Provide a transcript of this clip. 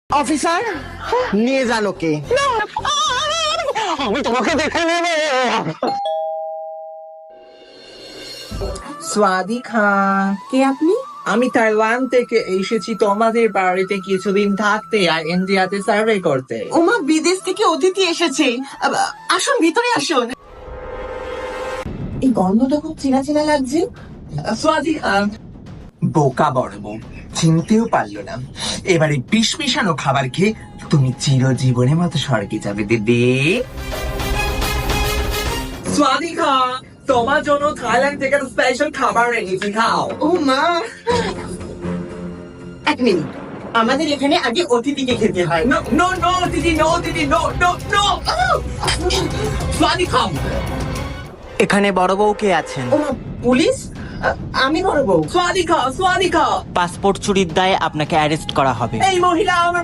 Officer নিয়ে যান ওকে। আমি তোমাকে দেখে নেব। স্বাদিকা, কে আপনি? আমি তাইওয়ান থেকে এসেছি তোমাদের বাড়িতে কিছুদিন থাকতে আর ইন্ডিয়াতে সার্ভে করতে। ওমা, বিদেশ থেকে অতিথি এসেছে। আসুন, ভিতরে আসুন। এই গন্ধটা খুব চেনা চেনা লাগছে। স্বাদিকা বোকা বড় বউ, চিনতেও পারলো না। এবারে বিষ মিশানো খাবার খেয়ে তুমি চিরজীবনের মতো স্বর্গে যাবে দিদি। স্বাদিকা, তোমার জন্য থাইল্যান্ড থেকে স্পেশাল খাবার রেখেছি, খাও। ও মা, এক মিনিট, আমাদের এখানে আগে অতিথিকে খেতে হয়। No, no, no, দিদি, no, দিদি, no, no, no. স্বাদিকা, এখানে বড় বউ কে আছেন? ও মা, পুলিশ? আমি বড় বউ। স্বাদিকা, স্বাদিকা, পাসপোর্ট চুরির দায়ে আপনাকে অ্যারেস্ট করা হবে। এই মহিলা আমার